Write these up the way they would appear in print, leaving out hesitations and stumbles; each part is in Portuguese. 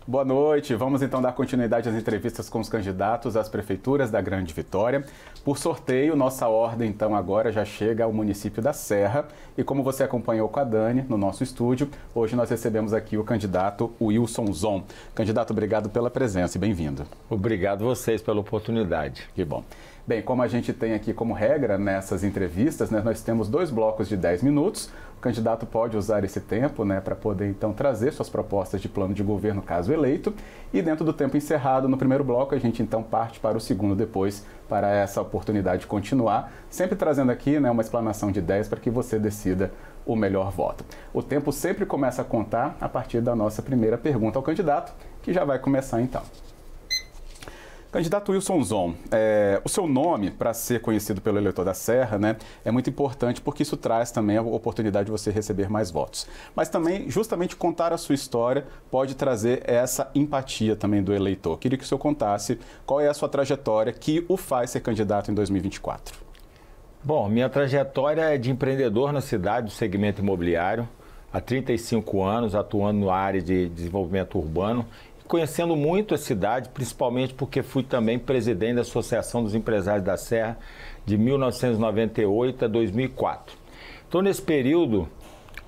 Boa noite. Vamos então dar continuidade às entrevistas com os candidatos às prefeituras da Grande Vitória. Por sorteio, nossa ordem então agora já chega ao município da Serra. E como você acompanhou com a Dani no nosso estúdio, hoje nós recebemos aqui o candidato Wilson Zon. Candidato, obrigado pela presença e bem-vindo. Obrigado vocês pela oportunidade. Que bom. Bem, como a gente tem aqui como regra nessas entrevistas, nós temos 2 blocos de 10 minutos. O candidato pode usar esse tempo para poder então trazer suas propostas de plano de governo caso eleito. E dentro do tempo encerrado no primeiro bloco, a gente então parte para o segundo depois, para essa oportunidade de continuar, sempre trazendo aqui uma explanação de ideias para que você decida o melhor voto. O tempo sempre começa a contar a partir da nossa primeira pergunta ao candidato, que já vai começar então. Candidato Wilson Zon, o seu nome, para ser conhecido pelo eleitor da Serra, é muito importante porque isso traz também a oportunidade de você receber mais votos. Mas também, justamente contar a sua história pode trazer essa empatia também do eleitor. Queria que o senhor contasse qual é a sua trajetória que o faz ser candidato em 2024. Bom, minha trajetória é de empreendedor na cidade, do segmento imobiliário, há 35 anos, atuando na área de desenvolvimento urbano, conhecendo muito a cidade, principalmente porque fui também presidente da Associação dos Empresários da Serra de 1998 a 2004. Então, nesse período,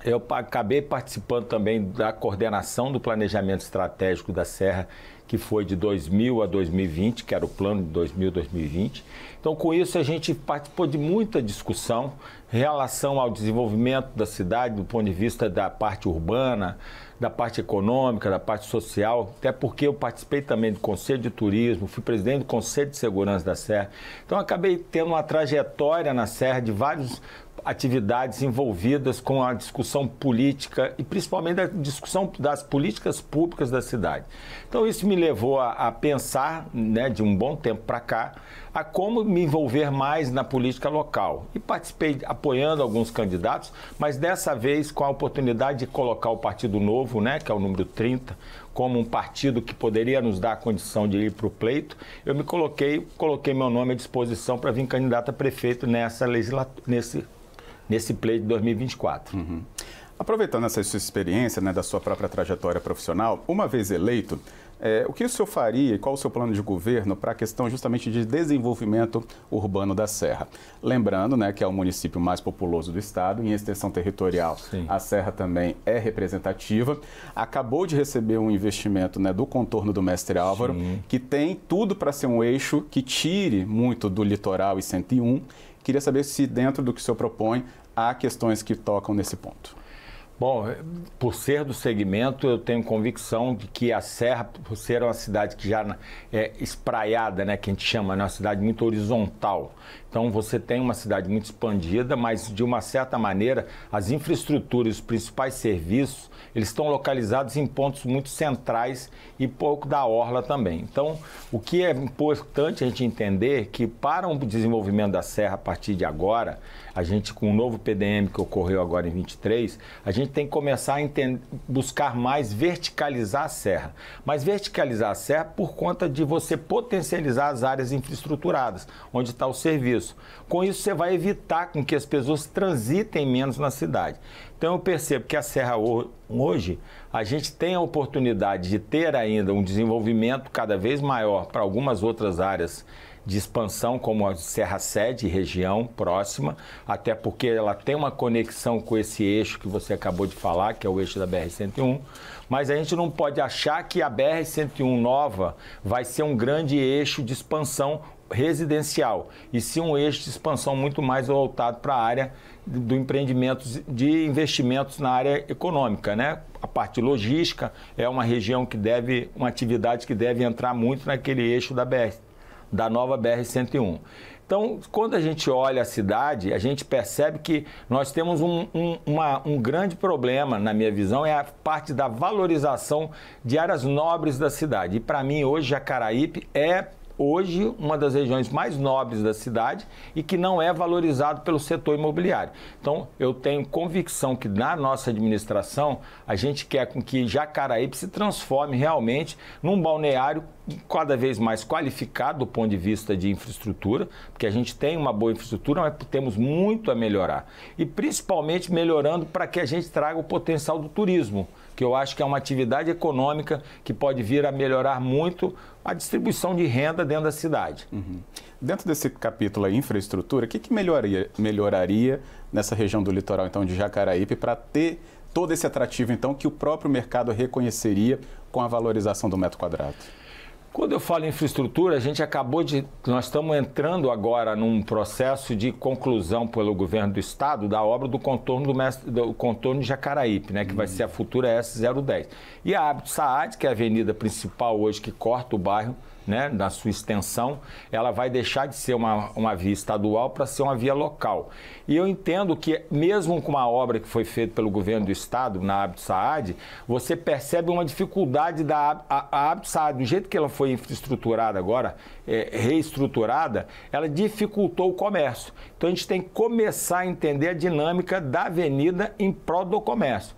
eu acabei participando também da coordenação do planejamento estratégico da Serra, que foi de 2000 a 2020, que era o plano de 2000 a 2020. Então, com isso, a gente participou de muita discussão em relação ao desenvolvimento da cidade, do ponto de vista da parte urbana, da parte econômica, da parte social, até porque eu participei também do Conselho de Turismo, fui presidente do Conselho de Segurança da Serra. Então, acabei tendo uma trajetória na Serra de várias atividades envolvidas com a discussão política e principalmente a discussão das políticas públicas da cidade. Então, isso me levou a pensar, de um bom tempo para cá, a como me envolver mais na política local. E participei apoiando alguns candidatos, mas dessa vez com a oportunidade de colocar o Partido Novo, que é o número 30, como um partido que poderia nos dar a condição de ir para o pleito, eu me coloquei meu nome à disposição para vir candidato a prefeito nesse pleito de 2024. Uhum. Aproveitando essa sua experiência, da sua própria trajetória profissional, uma vez eleito, o que o senhor faria e qual o seu plano de governo para a questão justamente de desenvolvimento urbano da Serra? Lembrando que é o município mais populoso do estado, em extensão territorial. Sim. A Serra também é representativa. Acabou de receber um investimento do contorno do Mestre Álvaro, sim, que tem tudo para ser um eixo que tire muito do litoral e 101. Queria saber se dentro do que o senhor propõe há questões que tocam nesse ponto. Bom, por ser do segmento, eu tenho convicção de que a Serra, por ser uma cidade que já é espraiada, que a gente chama, uma cidade muito horizontal. Então, você tem uma cidade muito expandida, mas, de uma certa maneira, as infraestruturas, os principais serviços, eles estão localizados em pontos muito centrais e pouco da orla também. Então, o que é importante a gente entender é que, para o desenvolvimento da Serra a partir de agora, a gente, com o novo PDM que ocorreu agora em 23, a gente tem que começar a buscar mais verticalizar a Serra. Mas verticalizar a Serra por conta de você potencializar as áreas infraestruturadas, onde está o serviço. Com isso, você vai evitar com que as pessoas transitem menos na cidade. Então, eu percebo que a Serra hoje, a gente tem a oportunidade de ter ainda um desenvolvimento cada vez maior para algumas outras áreas de expansão, como a Serra Sede, região próxima, até porque ela tem uma conexão com esse eixo que você acabou de falar, que é o eixo da BR-101, mas a gente não pode achar que a BR-101 nova vai ser um grande eixo de expansão residencial, e sim um eixo de expansão muito mais voltado para a área do empreendimento, de investimentos na área econômica, A parte logística é uma região que uma atividade que deve entrar muito naquele eixo da nova BR-101. Então, quando a gente olha a cidade, a gente percebe que nós temos um grande problema, na minha visão, é a parte da valorização de áreas nobres da cidade. E, para mim, hoje, Jacaraípe é hoje uma das regiões mais nobres da cidade e que não é valorizado pelo setor imobiliário. Então, eu tenho convicção que na nossa administração a gente quer com que Jacaraípe se transforme realmente num balneário cada vez mais qualificado do ponto de vista de infraestrutura, porque a gente tem uma boa infraestrutura, mas temos muito a melhorar. E principalmente melhorando para que a gente traga o potencial do turismo, que eu acho que é uma atividade econômica que pode vir a melhorar muito a distribuição de renda dentro da cidade. Dentro desse capítulo aí, infraestrutura, o que melhoraria nessa região do litoral, então, de Jacaraípe, para ter todo esse atrativo, então, que o próprio mercado reconheceria com a valorização do metro quadrado? Quando eu falo em infraestrutura, nós estamos entrando agora num processo de conclusão pelo governo do estado da obra do contorno de Jacaraípe, né, que vai ser a futura S010. E a Abdo Saad, que é a avenida principal hoje que corta o bairro, né, na sua extensão, ela vai deixar de ser uma via estadual para ser uma via local. E eu entendo que, mesmo com uma obra que foi feita pelo governo do estado, na Abdo Saad, você percebe uma dificuldade da Abdo Saad, do jeito que ela foi infraestruturada agora, reestruturada, ela dificultou o comércio. Então a gente tem que começar a entender a dinâmica da avenida em prol do comércio.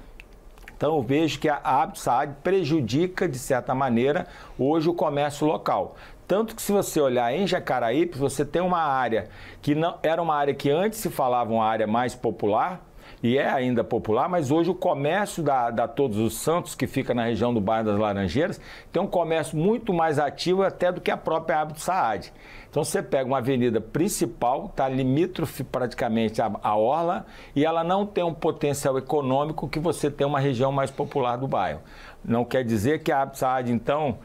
Então eu vejo que a Abdo Saad prejudica, de certa maneira, hoje o comércio local. Tanto que, se você olhar em Jacaraípe, você tem uma área que não era uma área que antes se falava uma área mais popular, e é ainda popular, mas hoje o comércio da Todos os Santos, que fica na região do bairro das Laranjeiras, tem um comércio muito mais ativo até do que a própria Abdo Saad. Então você pega uma avenida principal, está limítrofe praticamente à orla, e ela não tem um potencial econômico que você tem uma região mais popular do bairro. Não quer dizer que a Abdo Saad, então,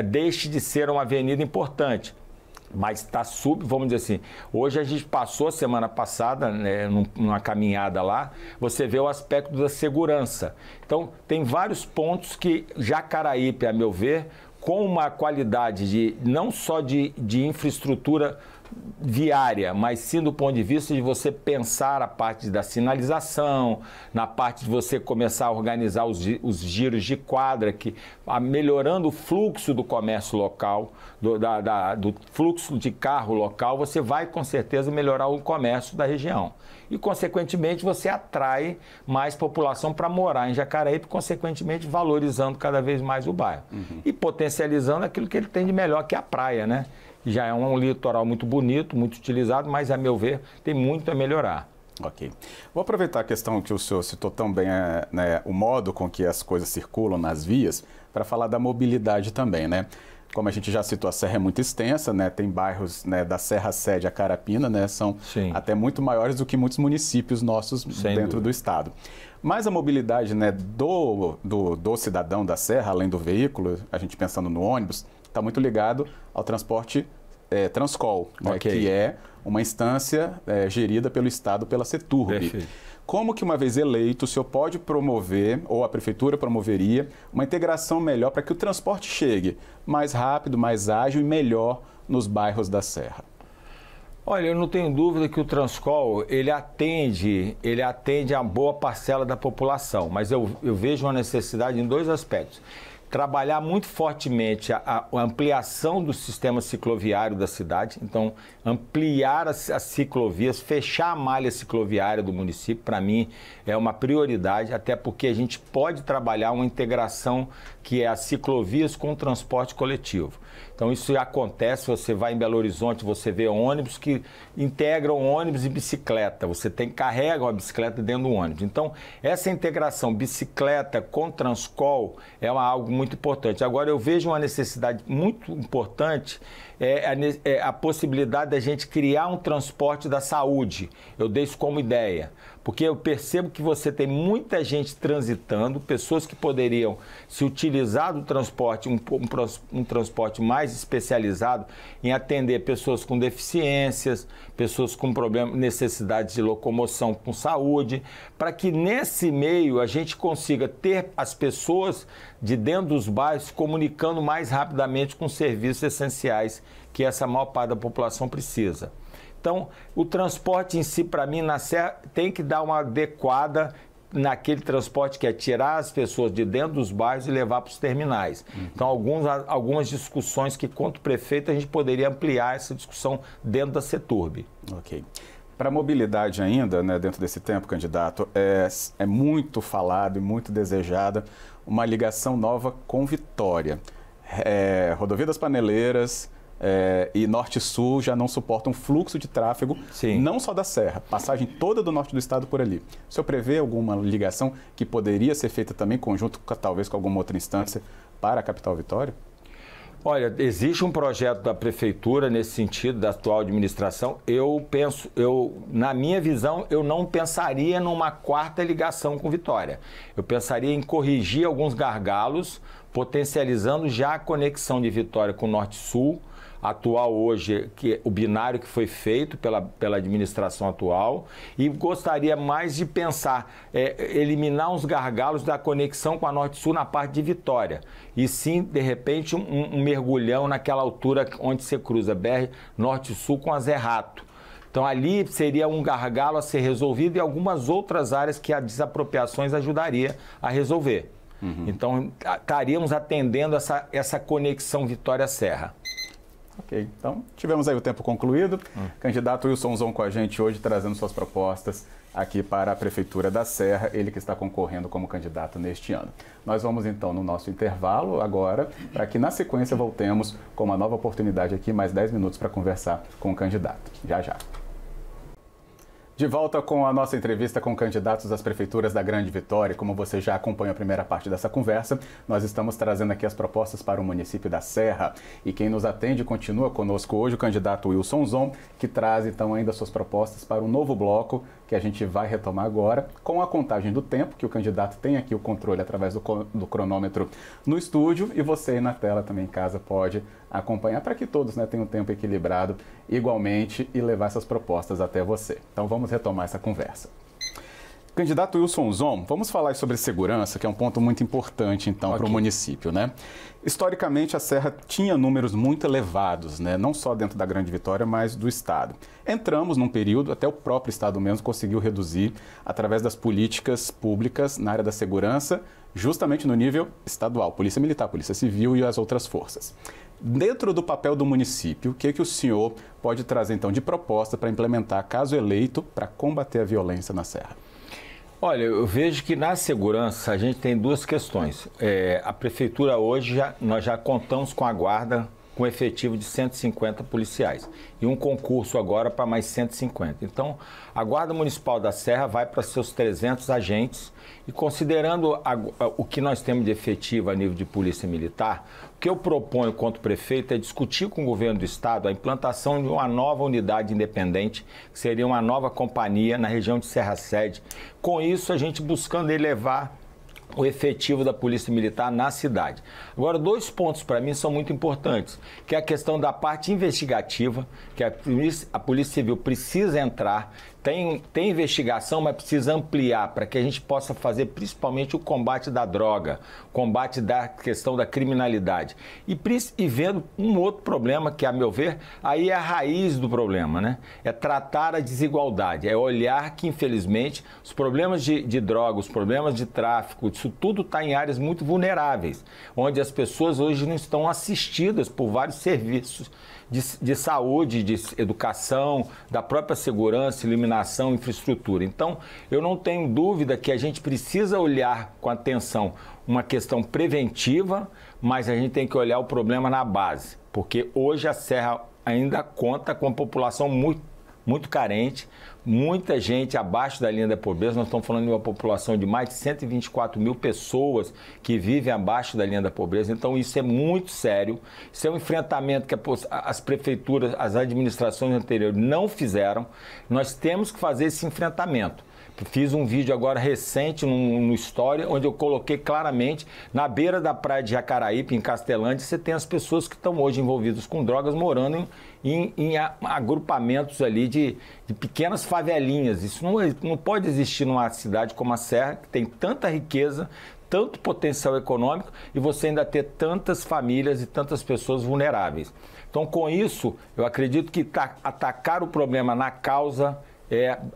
deixe de ser uma avenida importante. Mas está vamos dizer assim, hoje a gente passou semana passada, né, numa caminhada lá, você vê o aspecto da segurança. Então, tem vários pontos que Jacaraípe, a meu ver, com uma qualidade não só de infraestrutura viária, mas sim do ponto de vista de você pensar a parte da sinalização, na parte de você começar a organizar os giros de quadra, melhorando o fluxo do comércio local, do fluxo de carro local, você vai com certeza melhorar o comércio da região. E, consequentemente, você atrai mais população para morar em Jacaraípe, consequentemente valorizando cada vez mais o bairro. E potencializando aquilo que ele tem de melhor, que é a praia, né? Já é um litoral muito bonito, muito utilizado, mas, a meu ver, tem muito a melhorar. Ok. Vou aproveitar a questão que o senhor citou tão bem, né, o modo com que as coisas circulam nas vias, para falar da mobilidade também, né? Como a gente já citou, a serra é muito extensa, né? Tem bairros, né, da Serra Sede a Carapina, né? São até muito maiores do que muitos municípios nossos dentro do estado. Mas a mobilidade, né, do cidadão da Serra, além do veículo, a gente pensando no ônibus, está muito ligado ao transporte Transcol, né, que é uma instância gerida pelo Estado, pela Ceturb. Perfeito. Como que, uma vez eleito, o senhor pode promover, ou a Prefeitura promoveria, uma integração melhor para que o transporte chegue mais rápido, mais ágil e melhor nos bairros da Serra? Olha, eu não tenho dúvida que o Transcol, ele atende a boa parcela da população, mas eu vejo uma necessidade em dois aspectos. Trabalhar muito fortemente a ampliação do sistema cicloviário da cidade, então ampliar as ciclovias, fechar a malha cicloviária do município, para mim é uma prioridade, até porque a gente pode trabalhar uma integração que é as ciclovias com o transporte coletivo. Então isso já acontece, você vai em Belo Horizonte, você vê ônibus que integram ônibus e bicicleta, você carrega uma bicicleta dentro do ônibus. Então essa integração bicicleta com Transcol é algo muito importante. Agora eu vejo uma necessidade muito importante, a possibilidade da gente criar um transporte da saúde. Eu dei isso como ideia, porque eu percebo que você tem muita gente transitando, pessoas que poderiam se utilizar do transporte, um transporte mais especializado em atender pessoas com deficiências, pessoas com necessidades de locomoção com saúde, para que nesse meio a gente consiga ter as pessoas de dentro dos bairros comunicando mais rapidamente com serviços essenciais que essa maior parte da população precisa. Então, o transporte em si, para mim, na Serra, tem que dar uma adequada naquele transporte que é tirar as pessoas de dentro dos bairros e levar para os terminais. Então, algumas discussões que, quanto prefeito, a gente poderia ampliar essa discussão dentro da Ceturb. Ok. Para a mobilidade ainda, né, dentro desse tempo, candidato, é muito falado e muito desejada uma ligação nova com Vitória. Rodovia das Paneleiras, e Norte e Sul já não suportam fluxo de tráfego, não só da Serra, passagem toda do norte do estado por ali. O senhor prevê alguma ligação que poderia ser feita também em conjunto, talvez com alguma outra instância, para a capital Vitória? Olha, existe um projeto da prefeitura nesse sentido, da atual administração. Na minha visão, eu não pensaria numa quarta ligação com Vitória. Eu pensaria em corrigir alguns gargalos, potencializando já a conexão de Vitória com o Norte-Sul, atual hoje, o binário que foi feito pela administração atual, e gostaria mais de pensar, eliminar uns gargalos da conexão com a Norte-Sul na parte de Vitória, e sim, de repente, um mergulhão naquela altura onde você cruza BR Norte-Sul com a Zé Rato. Então, ali seria um gargalo a ser resolvido e algumas outras áreas que as desapropriações ajudaria a resolver. Então, estaríamos atendendo essa conexão Vitória-Serra. Ok, então tivemos aí o tempo concluído. Candidato Wilson Zon com a gente hoje, trazendo suas propostas aqui para a Prefeitura da Serra, ele que está concorrendo como candidato neste ano. Nós vamos então no nosso intervalo agora, para que na sequência voltemos com uma nova oportunidade aqui, mais 10 minutos para conversar com o candidato. Já, já. De volta com a nossa entrevista com candidatos às prefeituras da Grande Vitória. Como você já acompanhou a primeira parte dessa conversa, nós estamos trazendo aqui as propostas para o município da Serra. E quem nos atende continua conosco hoje, o candidato Wilson Zon, que traz então ainda suas propostas para um novo bloco que a gente vai retomar agora, com a contagem do tempo, que o candidato tem aqui o controle através do cronômetro no estúdio, e você aí na tela também em casa pode acompanhar, para que todos tenham um tempo equilibrado igualmente e levar essas propostas até você. Então vamos retomar essa conversa. Candidato Wilson Zon, vamos falar sobre segurança, que é um ponto muito importante, então, para o município, né? Historicamente, a Serra tinha números muito elevados, né? Não só dentro da Grande Vitória, mas do estado. Entramos num período, até o próprio estado mesmo conseguiu reduzir, através das políticas públicas na área da segurança, justamente no nível estadual, Polícia Militar, Polícia Civil e as outras forças. Dentro do papel do município, o que o senhor pode trazer, então, de proposta para implementar, caso eleito, para combater a violência na Serra? Olha, eu vejo que na segurança a gente tem duas questões. A prefeitura hoje, nós já contamos com a guarda com efetivo de 150 policiais e um concurso agora para mais 150. Então, a Guarda Municipal da Serra vai para seus 300 agentes e, considerando o que nós temos de efetivo a nível de polícia militar, o que eu proponho quanto prefeito é discutir com o governo do estado a implantação de uma nova unidade independente, que seria uma nova companhia na região de Serra Sede. Com isso, a gente buscando elevar o efetivo da Polícia Militar na cidade. Agora, dois pontos para mim são muito importantes, que é a questão da parte investigativa, que a Polícia Civil precisa entrar, tem investigação, mas precisa ampliar para que a gente possa fazer principalmente o combate da droga, combate da questão da criminalidade. E vendo um outro problema que, a meu ver, aí é a raiz do problema, né? É tratar a desigualdade, é olhar que, infelizmente, os problemas de droga, os problemas de tráfico, isso tudo está em áreas muito vulneráveis, onde as pessoas hoje não estão assistidas por vários serviços de saúde, de educação, da própria segurança, iluminação, infraestrutura. Então, eu não tenho dúvida que a gente precisa olhar com atenção uma questão preventiva, mas a gente tem que olhar o problema na base, porque hoje a Serra ainda conta com uma população muito carente, muita gente abaixo da linha da pobreza. Nós estamos falando de uma população de mais de 124 mil pessoas que vivem abaixo da linha da pobreza. Então isso é muito sério, isso é um enfrentamento que as prefeituras, as administrações anteriores não fizeram. Nós temos que fazer esse enfrentamento. Fiz um vídeo agora recente no História, onde eu coloquei claramente, na beira da praia de Jacaraípe, em Castelândia, você tem as pessoas que estão hoje envolvidas com drogas, morando em agrupamentos ali de pequenas favelinhas. Isso não pode existir numa cidade como a Serra, que tem tanta riqueza, tanto potencial econômico, e você ainda ter tantas famílias e tantas pessoas vulneráveis. Então, com isso, eu acredito que atacar o problema na causa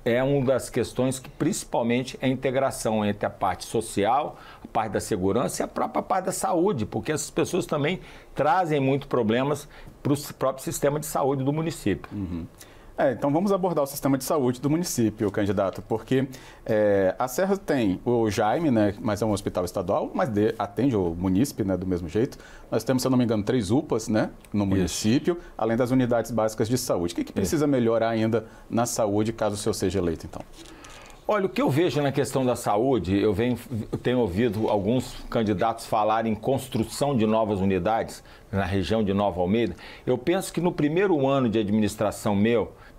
é uma das questões que, principalmente, é a integração entre a parte social, a parte da segurança e a própria parte da saúde, porque essas pessoas também trazem muitos problemas para o próprio sistema de saúde do município. Então vamos abordar o sistema de saúde do município, candidato, porque a Serra tem o Jaime, né, mas é um hospital estadual, mas atende o munícipe, né, do mesmo jeito. Nós temos, se eu não me engano, 3 UPAs, né, no município, além das unidades básicas de saúde. O que precisa melhorar ainda na saúde, caso o senhor seja eleito, então? Olha, o que eu vejo na questão da saúde, eu tenho ouvido alguns candidatos falarem em construção de novas unidades na região de Nova Almeida. Eu penso que no primeiro ano de administração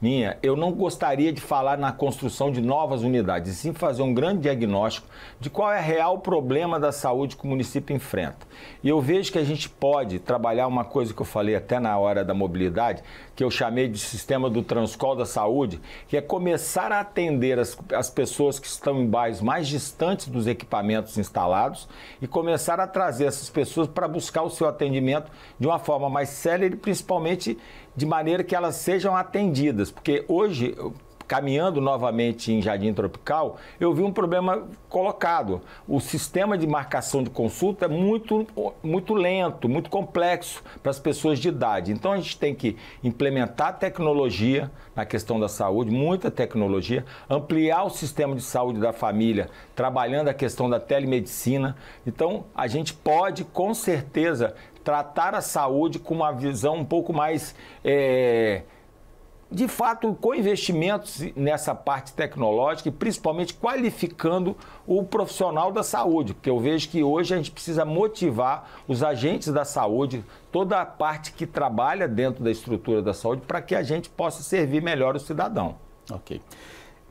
minha, eu não gostaria de falar na construção de novas unidades, e sim fazer um grande diagnóstico de qual é o real problema da saúde que o município enfrenta. E eu vejo que a gente pode trabalhar uma coisa que eu falei até na hora da mobilidade, que eu chamei de sistema do Transcol da saúde, que é começar a atender as pessoas que estão em bairros mais distantes dos equipamentos instalados e começar a trazer essas pessoas para buscar o seu atendimento de uma forma mais séria e principalmente de maneira que elas sejam atendidas. Porque hoje, caminhando novamente em Jardim Tropical, eu vi um problema colocado. O sistema de marcação de consulta é muito lento, muito complexo para as pessoas de idade. Então a gente tem que implementar tecnologia na questão da saúde, muita tecnologia, ampliar o sistema de saúde da família, trabalhando a questão da telemedicina. Então a gente pode, com certeza, tratar a saúde com uma visão um pouco mais, de fato, com investimentos nessa parte tecnológica e principalmente qualificando o profissional da saúde, porque eu vejo que hoje a gente precisa motivar os agentes da saúde, toda a parte que trabalha dentro da estrutura da saúde, para que a gente possa servir melhor o cidadão. Ok.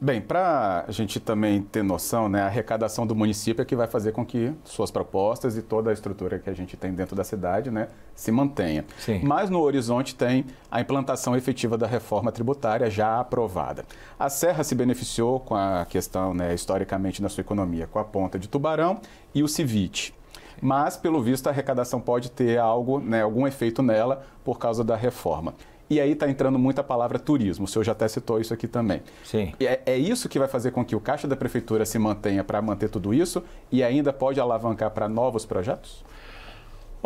Bem, para a gente também ter noção, né, a arrecadação do município é que vai fazer com que suas propostas e toda a estrutura que a gente tem dentro da cidade, né, se mantenha. Sim. Mas no horizonte tem a implantação efetiva da reforma tributária já aprovada. A Serra se beneficiou com a questão, né, historicamente na sua economia, com a Ponta de Tubarão e o Civite. Mas, pelo visto, a arrecadação pode ter algo, né, algum efeito nela por causa da reforma. E aí está entrando muita palavra turismo, o senhor já até citou isso aqui também. Sim. É isso que vai fazer com que o caixa da prefeitura se mantenha para manter tudo isso e ainda pode alavancar para novos projetos?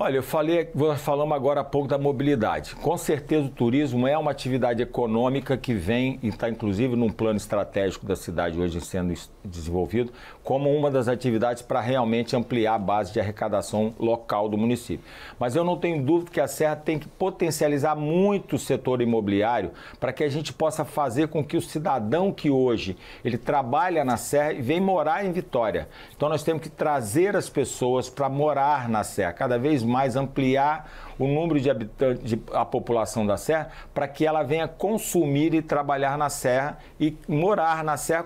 Olha, falamos agora há pouco da mobilidade. Com certeza o turismo é uma atividade econômica que vem e está inclusive num plano estratégico da cidade hoje sendo desenvolvido como uma das atividades para realmente ampliar a base de arrecadação local do município. Mas eu não tenho dúvida que a Serra tem que potencializar muito o setor imobiliário para que a gente possa fazer com que o cidadão que hoje ele trabalha na Serra e vem morar em Vitória. Então nós temos que trazer as pessoas para morar na Serra, cada vez mais ampliar o número de habitantes, a população da Serra, para que ela venha consumir e trabalhar na Serra e morar na Serra,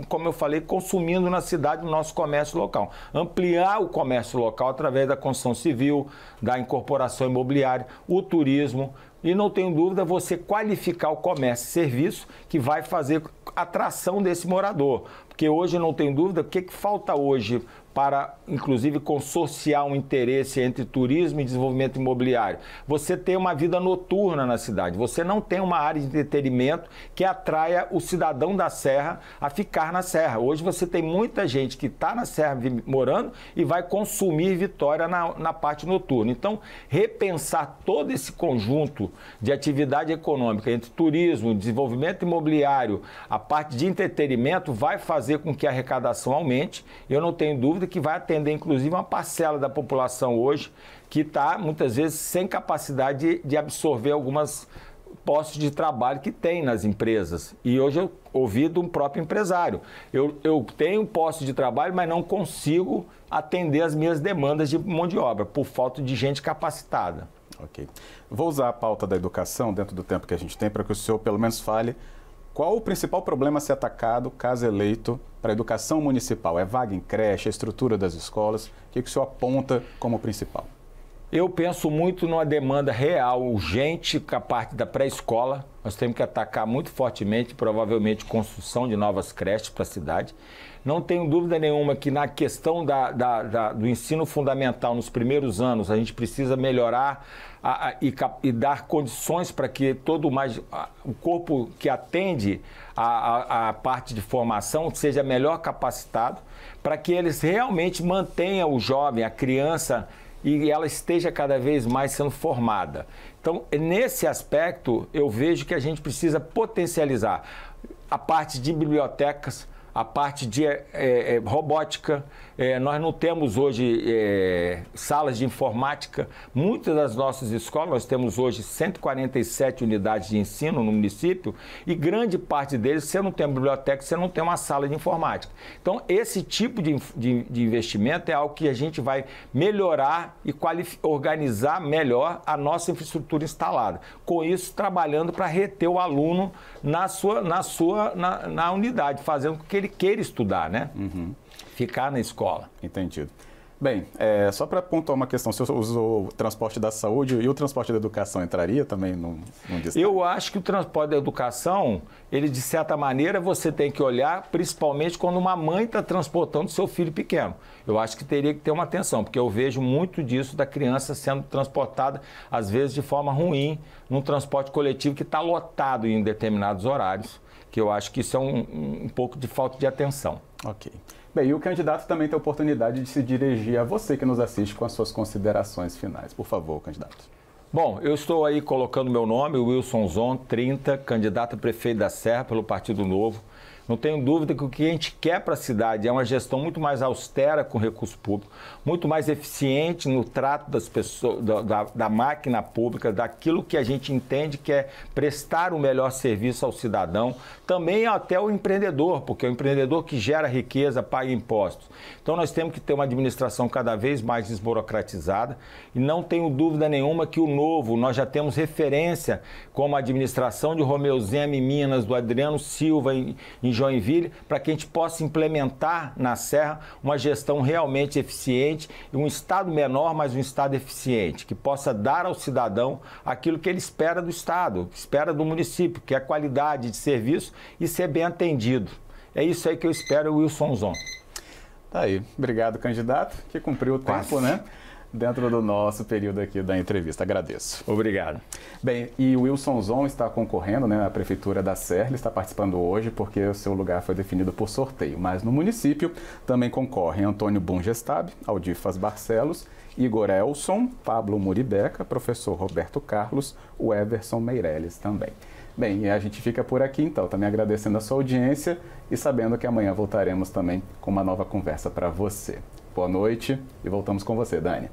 como eu falei, consumindo na cidade o nosso comércio local. Ampliar o comércio local através da construção civil, da incorporação imobiliária, o turismo. E não tenho dúvida, você qualificar o comércio e serviço que vai fazer atração desse morador. Porque hoje, não tenho dúvida, o que falta hoje para, inclusive, consorciar um interesse entre turismo e desenvolvimento imobiliário? Você tem uma vida noturna na cidade, você não tem uma área de entretenimento que atraia o cidadão da Serra a ficar na Serra. Hoje você tem muita gente que está na Serra morando e vai consumir Vitória na parte noturna. Então, repensar todo esse conjunto de atividade econômica entre turismo, desenvolvimento imobiliário, a parte de entretenimento vai fazer com que a arrecadação aumente. Eu não tenho dúvida que vai atender, inclusive, uma parcela da população hoje que está, muitas vezes, sem capacidade de absorver algumas postos de trabalho que tem nas empresas. E hoje eu ouvi de um próprio empresário. Eu tenho posto de trabalho, mas não consigo atender as minhas demandas de mão de obra, por falta de gente capacitada. Ok. Vou usar a pauta da educação dentro do tempo que a gente tem para que o senhor, pelo menos, fale qual o principal problema a ser atacado, caso eleito, para a educação municipal. É vaga em creche, a estrutura das escolas? O que o senhor aponta como principal? Eu penso muito numa demanda real, urgente, com a parte da pré-escola. Nós temos que atacar muito fortemente, provavelmente, construção de novas creches para a cidade. Não tenho dúvida nenhuma que na questão do ensino fundamental, nos primeiros anos, a gente precisa melhorar e dar condições para que o corpo que atende a parte de formação seja melhor capacitado, para que eles realmente mantenham o jovem, a criança, e ela esteja cada vez mais sendo formada. Então, nesse aspecto, eu vejo que a gente precisa potencializar a parte de bibliotecas, a parte de robótica. Nós não temos hoje salas de informática. Muitas das nossas escolas, nós temos hoje 147 unidades de ensino no município e grande parte deles, você não tem uma biblioteca, você não tem uma sala de informática. Então, esse tipo de investimento é algo que a gente vai melhorar e organizar melhor a nossa infraestrutura instalada. Com isso, trabalhando para reter o aluno na unidade, fazendo com que ele queira estudar, né? Uhum. Ficar na escola. Entendido. Bem, só para pontuar uma questão, se eu uso o transporte da saúde e o transporte da educação, entraria também num destaque? Eu acho que o transporte da educação, ele de certa maneira você tem que olhar, principalmente quando uma mãe está transportando seu filho pequeno. Eu acho que teria que ter uma atenção, porque eu vejo muito disso da criança sendo transportada, às vezes de forma ruim, num transporte coletivo que está lotado em determinados horários, que eu acho que isso é um pouco de falta de atenção. Ok. Bem, e o candidato também tem a oportunidade de se dirigir a você que nos assiste com as suas considerações finais. Por favor, candidato. Bom, eu estou aí colocando meu nome, Wilson Zon, 30, candidato a prefeito da Serra pelo Partido Novo. Não tenho dúvida que o que a gente quer para a cidade é uma gestão muito mais austera com recurso público, muito mais eficiente no trato das pessoas, da máquina pública, daquilo que a gente entende que é prestar o melhor serviço ao cidadão, também até o empreendedor, porque é o empreendedor que gera riqueza, paga impostos. Então nós temos que ter uma administração cada vez mais desburocratizada e não tenho dúvida nenhuma que o novo, nós já temos referência como a administração de Romeu Zema em Minas, do Adriano Silva em Joinville, para que a gente possa implementar na Serra uma gestão realmente eficiente e um Estado menor, mas um Estado eficiente, que possa dar ao cidadão aquilo que ele espera do Estado, espera do município, que é qualidade de serviço e ser bem atendido. É isso aí que eu espero, Wilson Zon. Tá aí. Obrigado, candidato, que cumpriu o tempo, né? Dentro do nosso período aqui da entrevista. Agradeço. Obrigado. Bem, e o Wilson Zon está concorrendo, né, à Prefeitura da Serra, ele está participando hoje porque o seu lugar foi definido por sorteio. Mas no município também concorrem Antônio Bungestab, Aldifas Barcelos, Igor Elson, Pablo Muribeca, professor Roberto Carlos, o Everson Meirelles também. Bem, e a gente fica por aqui então, também agradecendo a sua audiência e sabendo que amanhã voltaremos também com uma nova conversa para você. Boa noite e voltamos com você, Dani.